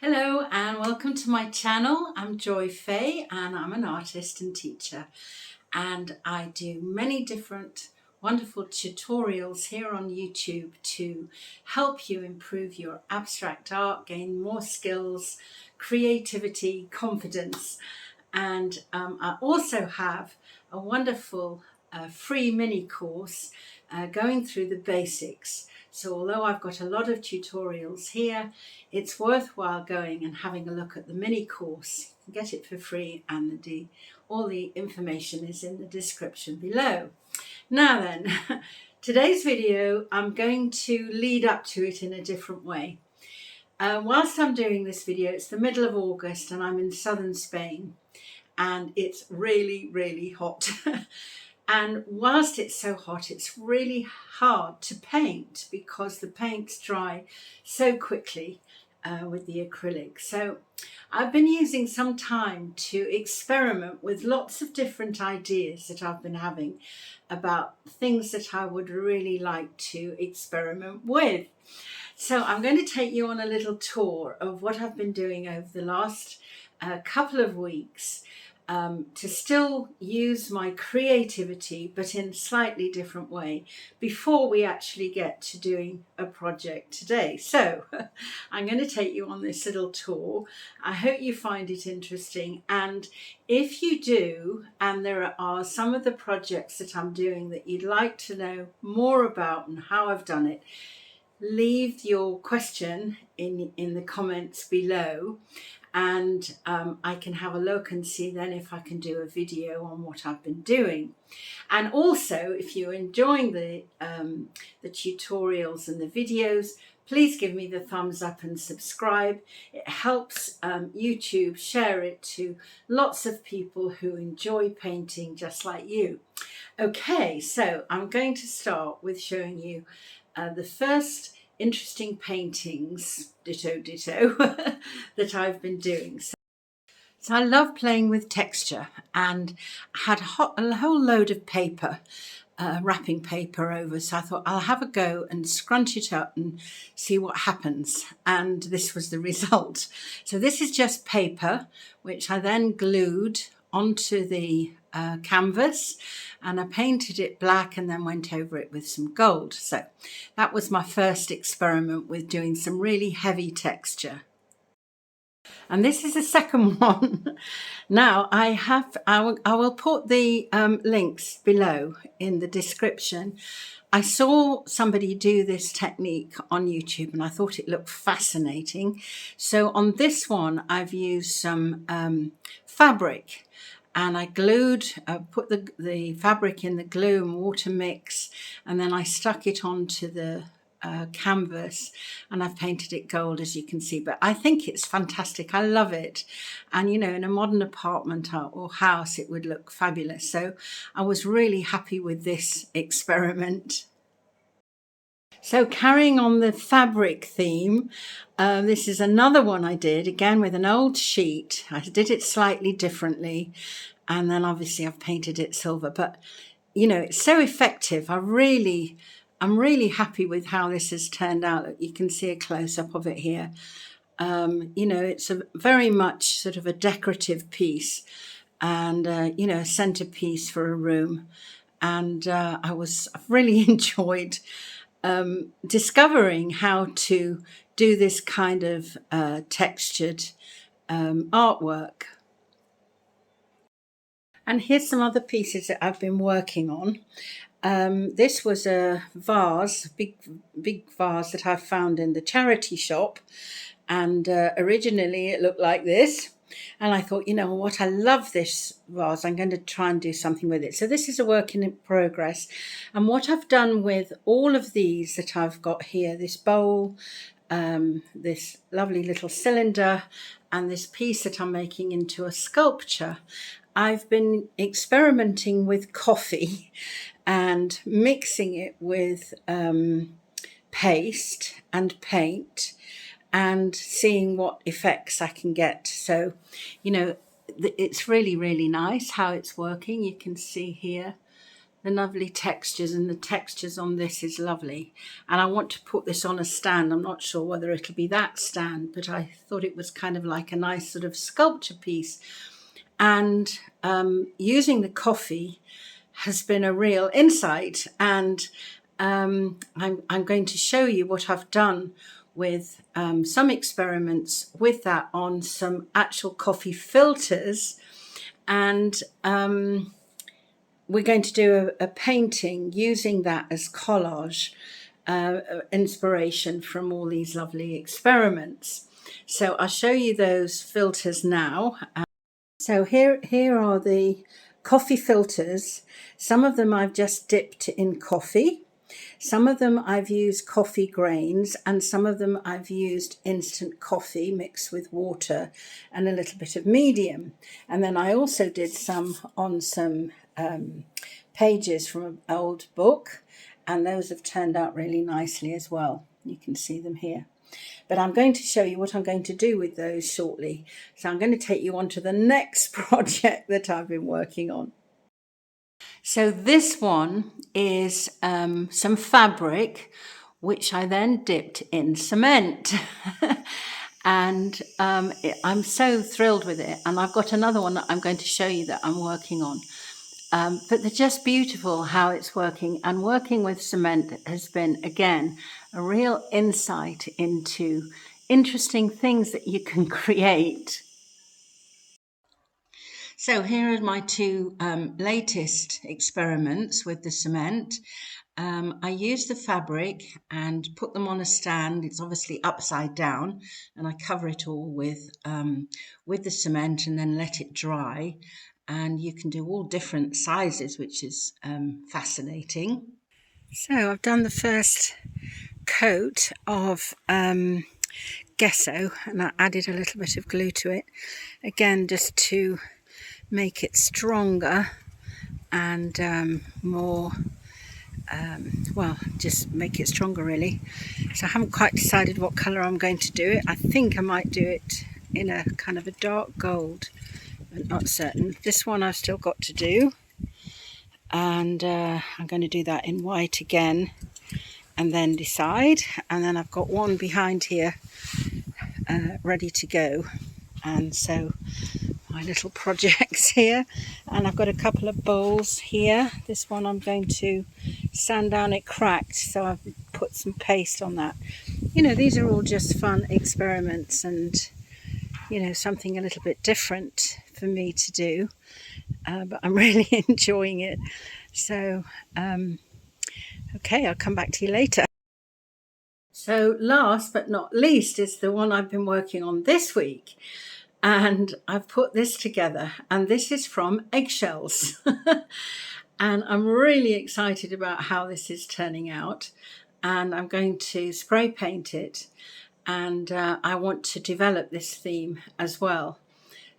Hello and welcome to my channel. I'm Joy Fay and I'm an artist and teacher, and I do many different wonderful tutorials here on YouTube to help you improve your abstract art, gain more skills, creativity, confidence. And I also have a wonderful free mini course going through the basics. So although I've got a lot of tutorials here, it's worthwhile going and having a look at the mini course. You can get it for free, and all the information is in the description below. Now then, today's video, I'm going to lead up to it in a different way. Whilst I'm doing this video, it's the middle of August and I'm in southern Spain and it's really hot. And whilst it's so hot, it's really hard to paint because the paints dry so quickly with the acrylic. So I've been using some time to experiment with lots of different ideas that I've been having about things that I would really like to experiment with. So I'm going to take you on a little tour of what I've been doing over the last couple of weeks to still use my creativity, but in a slightly different way, before we actually get to doing a project today. So I'm going to take you on this little tour. I hope you find it interesting, and if you do, and there are some of the projects that I'm doing that you'd like to know more about and how I've done it, leave your question in the comments below, and I can have a look and see then if I can do a video on what I've been doing. And also, if you're enjoying the tutorials and the videos, please give me the thumbs up and subscribe. It helps YouTube share it to lots of people who enjoy painting just like you. Okay, so I'm going to start with showing you the first interesting paintings, ditto, that I've been doing. So I love playing with texture, and had a whole load of paper, wrapping paper over, so I thought I'll have a go and scrunch it up and see what happens, and this was the result. So this is just paper which I then glued onto the canvas, and I painted it black and then went over it with some gold. So that was my first experiment with doing some really heavy texture. And this is the second one. Now I will put the links below in the description. I saw somebody do this technique on YouTube and I thought it looked fascinating. So on this one, I've used some fabric, and I put the fabric in the glue and water mix, and then I stuck it onto the canvas, and I've painted it gold, as you can see. But I think it's fantastic. I love it, and you know, in a modern apartment or house it would look fabulous. So I was really happy with this experiment. So carrying on the fabric theme, this is another one I did, again with an old sheet. I did it slightly differently, and then obviously I've painted it silver, but you know, it's so effective. I'm really happy with how this has turned out. You can see a close-up of it here. You know, it's a very much sort of a decorative piece, and you know, a centerpiece for a room. And I've really enjoyed discovering how to do this kind of textured artwork. And here's some other pieces that I've been working on. This was a vase, big vase that I found in the charity shop, and originally it looked like this. And I thought, you know what, I love this vase. I'm going to try and do something with it. So this is a work in progress. And what I've done with all of these that I've got here, this bowl, this lovely little cylinder, and this piece that I'm making into a sculpture, I've been experimenting with coffee and mixing it with paste and paint, and seeing what effects I can get. So, you know, it's really nice how it's working. You can see here the lovely textures, and the textures on this is lovely. And I want to put this on a stand. I'm not sure whether it'll be that stand, but I thought it was kind of like a nice sort of sculpture piece. And using the coffee has been a real insight, and I'm going to show you what I've done with some experiments with that on some actual coffee filters. And we're going to do a painting using that as collage, inspiration from all these lovely experiments. So I'll show you those filters now. So here are the coffee filters. Some of them I've just dipped in coffee. Some of them I've used coffee grains, and some of them I've used instant coffee mixed with water and a little bit of medium. And then I also did some on some pages from an old book, and those have turned out really nicely as well. You can see them here. But I'm going to show you what I'm going to do with those shortly. So I'm going to take you on to the next project that I've been working on. So this one is some fabric, which I then dipped in cement. And I'm so thrilled with it. And I've got another one that I'm going to show you that I'm working on. But they're just beautiful how it's working. And working with cement has been, again, a real insight into interesting things that you can create. So here are my two latest experiments with the cement. I use the fabric and put them on a stand. It's obviously upside down, and I cover it all with the cement and then let it dry. And you can do all different sizes, which is fascinating. So I've done the first coat of gesso, and I added a little bit of glue to it, again just to make it stronger and more, well, just make it stronger really. So I haven't quite decided what colour I'm going to do it. I think I might do it in a kind of a dark gold, but not certain. This one I've still got to do, and I'm going to do that in white again and then decide. And then I've got one behind here ready to go. And so my little projects here, and I've got a couple of bowls here. This one I'm going to sand down. It cracked, so I've put some paste on that. You know, these are all just fun experiments, and you know, something a little bit different for me to do, but I'm really enjoying it. So okay, I'll come back to you later. So last but not least is the one I've been working on this week. And I've put this together, and this is from eggshells. And I'm really excited about how this is turning out. And I'm going to spray paint it, and I want to develop this theme as well.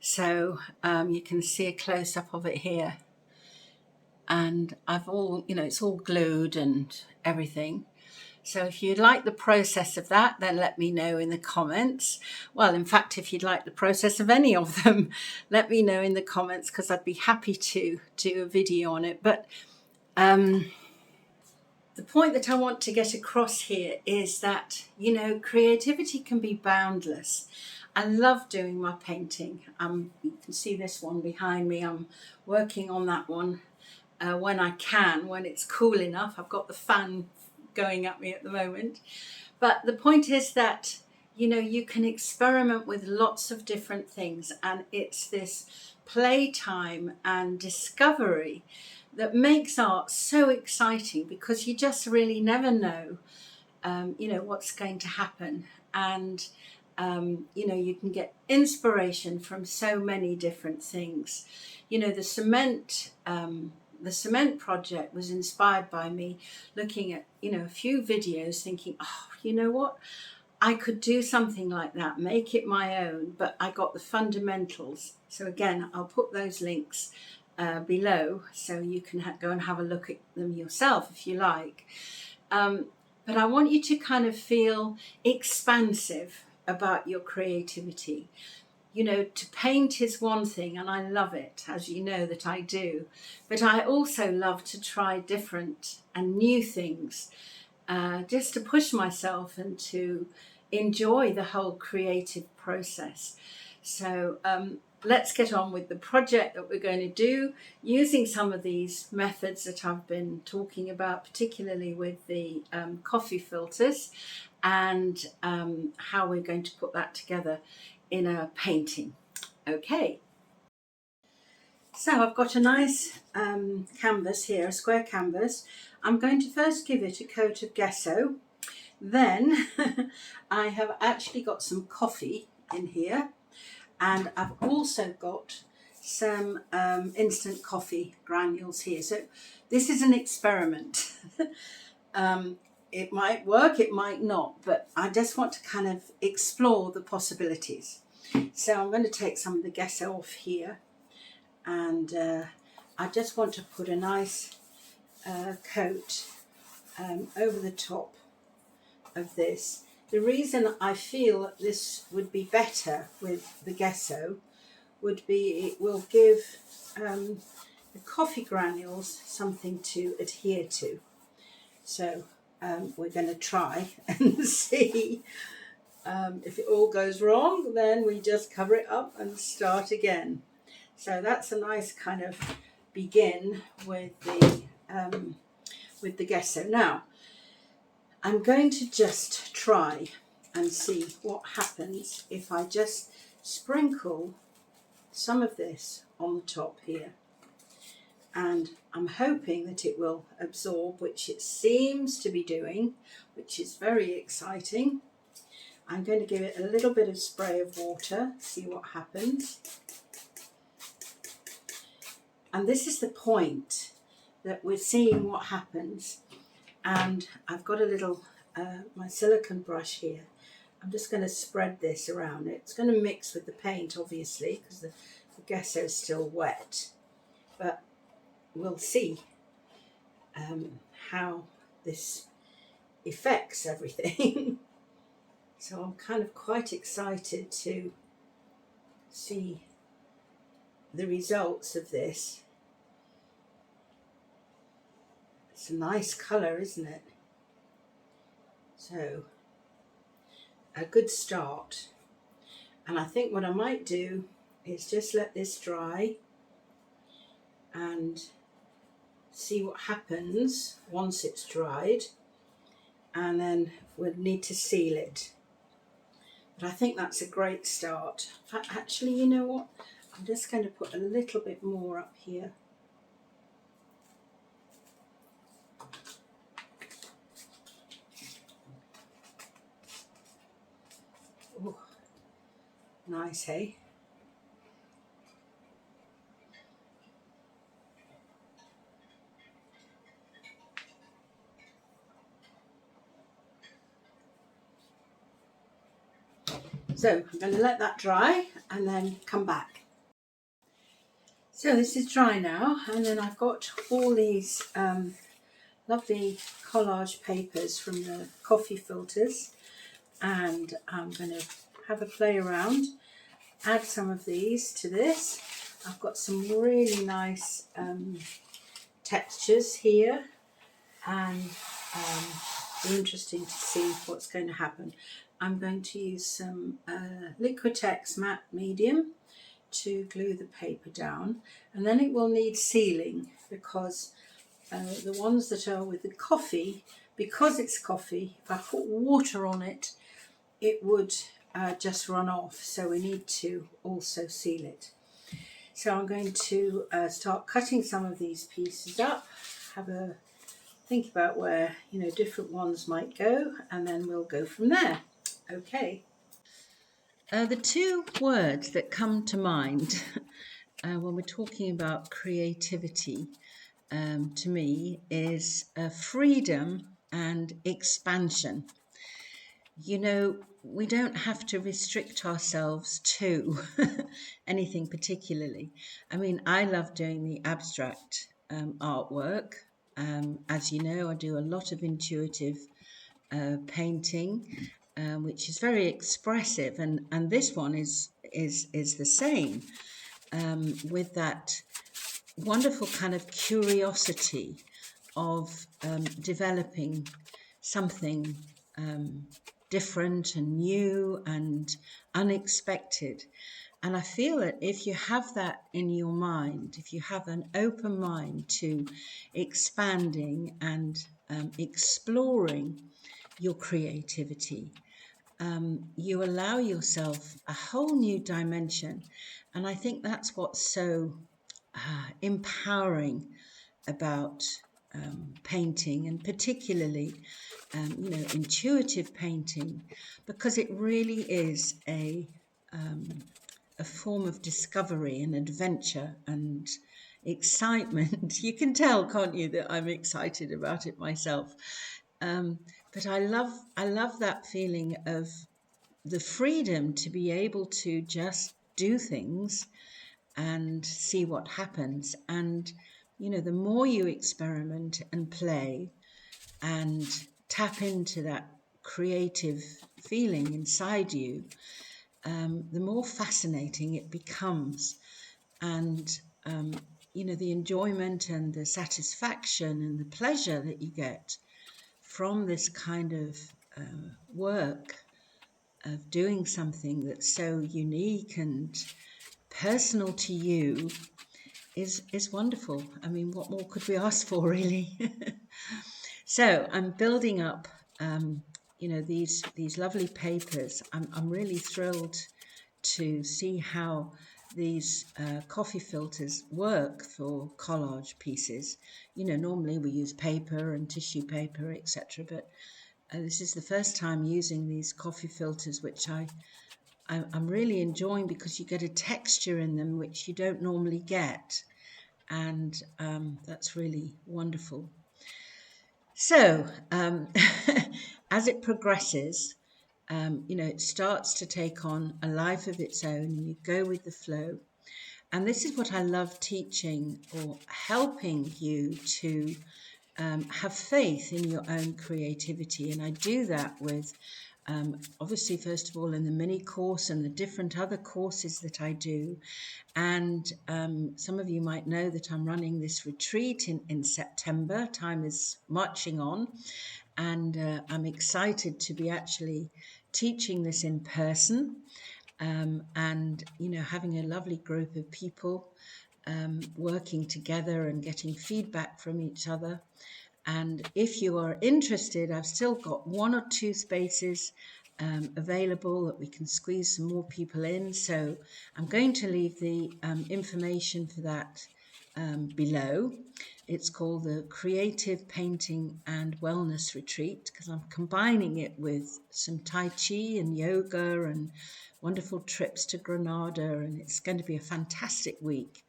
So you can see a close-up of it here. And I've all, you know, it's all glued and everything. So if you'd like the process of that, then let me know in the comments. Well, in fact, if you'd like the process of any of them, let me know in the comments, because I'd be happy to do a video on it. But the point that I want to get across here is that, you know, creativity can be boundless. I love doing my painting. You can see this one behind me. I'm working on that one when I can, when it's cool enough. I've got the fan going at me at the moment. But the point is that, you know, you can experiment with lots of different things, and it's this playtime and discovery that makes art so exciting, because you just really never know, you know, what's going to happen. And you know, you can get inspiration from so many different things. You know, the cement project was inspired by me looking at, you know, a few videos, thinking, oh, you know what, I could do something like that, make it my own, but I got the fundamentals. So again, I'll put those links below, so you can go and have a look at them yourself if you like. But I want you to kind of feel expansive about your creativity. you know, to paint is one thing, and I love it, as you know that I do, but I also love to try different and new things, just to push myself and to enjoy the whole creative process. So let's get on with the project that we're going to do, using some of these methods that I've been talking about, particularly with the coffee filters, and how we're going to put that together in a painting. Okay. So I've got a nice canvas here, a square canvas. I'm going to first give it a coat of gesso. Then I have actually got some coffee in here, and I've also got some instant coffee granules here. So this is an experiment. It might work, it might not, but I just want to kind of explore the possibilities. So I'm going to take some of the gesso off here, and I just want to put a nice coat over the top of this. The reason I feel that this would be better with the gesso would be it will give the coffee granules something to adhere to. So we're going to try and see. If it all goes wrong, then we just cover it up and start again. So that's a nice kind of begin with the gesso. Now I'm going to just try and see what happens if I just sprinkle some of this on the top here, and I'm hoping that it will absorb, which it seems to be doing, which is very exciting. I'm going to give it a little bit of spray of water, see what happens. And this is the point, that we're seeing what happens. And I've got a little, my silicone brush here. I'm just going to spread this around. It's going to mix with the paint, obviously, because the gesso is still wet. But we'll see how this affects everything. So I'm kind of quite excited to see the results of this. It's a nice colour, isn't it? So, a good start. And I think what I might do is just let this dry and see what happens once it's dried, and then we'll need to seal it. But I think that's a great start. Actually, you know what? I'm just going to put a little bit more up here. Oh, nice, hey? So I'm going to let that dry and then come back. So this is dry now, and then I've got all these lovely collage papers from the coffee filters, and I'm going to have a play around, add some of these to this. I've got some really nice textures here, and be interesting to see what's going to happen. I'm going to use some Liquitex matte medium to glue the paper down, and then it will need sealing, because the ones that are with the coffee, because it's coffee, if I put water on it, it would just run off, so we need to also seal it. So I'm going to start cutting some of these pieces up, have a think about where, you know, different ones might go, and then we'll go from there. Okay. The two words that come to mind when we're talking about creativity to me is freedom and expansion. You know, we don't have to restrict ourselves to anything particularly. I mean, I love doing the abstract artwork. As you know, I do a lot of intuitive painting, which is very expressive, and this one is is the same, with that wonderful kind of curiosity of developing something different and new and unexpected. And I feel that if you have that in your mind, if you have an open mind to expanding and exploring your creativity, you allow yourself a whole new dimension. And I think that's what's so empowering about painting, and particularly intuitive painting, because it really is a form of discovery and adventure and excitement. You can tell, can't you, that I'm excited about it myself. But I love that feeling of the freedom to be able to just do things and see what happens. And the more you experiment and play and tap into that creative feeling inside you, the more fascinating it becomes. And the enjoyment and the satisfaction and the pleasure that you get from this kind of work of doing something that's so unique and personal to you is wonderful. I mean, what more could we ask for, really? So I'm building up these lovely papers. I'm really thrilled to see how these coffee filters work for collage pieces. Normally we use paper and tissue paper, etc., but this is the first time using these coffee filters, which I'm really enjoying, because you get a texture in them which you don't normally get, and that's really wonderful. So as it progresses, it starts to take on a life of its own, and you go with the flow. And this is what I love teaching, or helping you to have faith in your own creativity. And I do that with, obviously, first of all, in the mini course and the different other courses that I do. And some of you might know that I'm running this retreat in September. Time is marching on. And I'm excited to be actually teaching this in person, and having a lovely group of people working together and getting feedback from each other. And if you are interested, I've still got 1 or 2 spaces available that we can squeeze some more people in. So I'm going to leave the information for that below. It's called the Creative Painting and Wellness Retreat, because I'm combining it with some Tai Chi and yoga and wonderful trips to Granada, and it's going to be a fantastic week.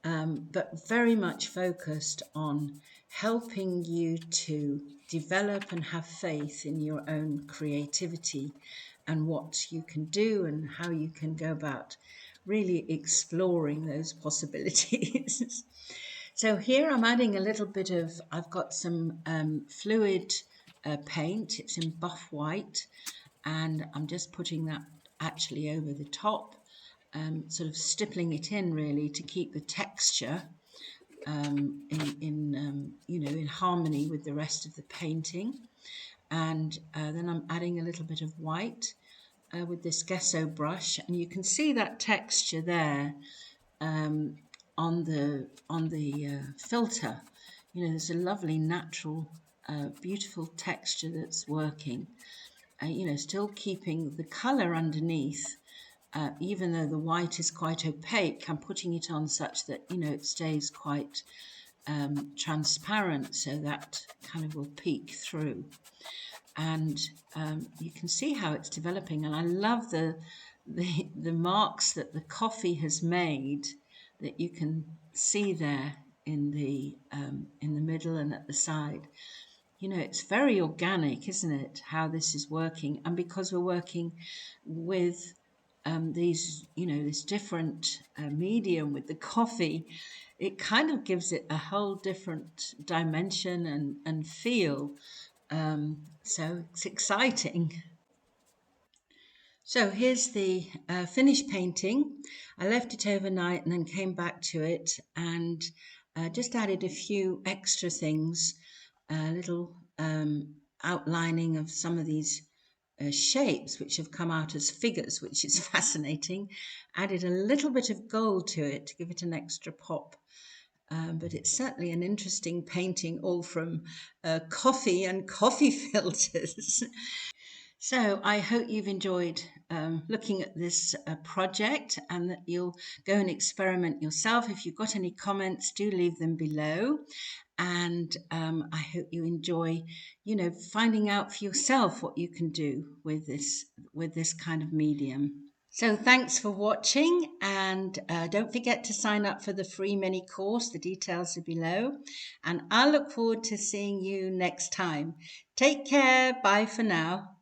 But very much focused on helping you to develop and have faith in your own creativity and what you can do and how you can go about really exploring those possibilities. So here I'm adding a little bit of, I've got some fluid paint. It's in buff white, and I'm just putting that actually over the top, sort of stippling it in really to keep the texture in harmony with the rest of the painting. And then I'm adding a little bit of white with this gesso brush, and you can see that texture there on the filter. There's a lovely natural beautiful texture that's working, still keeping the color underneath. Even though the white is quite opaque, I'm putting it on such that, it stays quite transparent, so that kind of will peek through. And you can see how it's developing. And I love the marks that the coffee has made, that you can see there in the middle and at the side. It's very organic, isn't it, how this is working? And because we're working with this different medium with the coffee, it kind of gives it a whole different dimension and feel. So it's exciting. So here's the finished painting. I left it overnight and then came back to it and just added a few extra things, a little outlining of some of these shapes which have come out as figures, which is fascinating. Added a little bit of gold to it to give it an extra pop. But it's certainly an interesting painting, all from coffee and coffee filters. So I hope you've enjoyed looking at this project and that you'll go and experiment yourself. If you've got any comments, do leave them below. And I hope you enjoy, finding out for yourself what you can do with this kind of medium. So thanks for watching, and don't forget to sign up for the free mini course. The details are below, and I look forward to seeing you next time. Take care. Bye for now.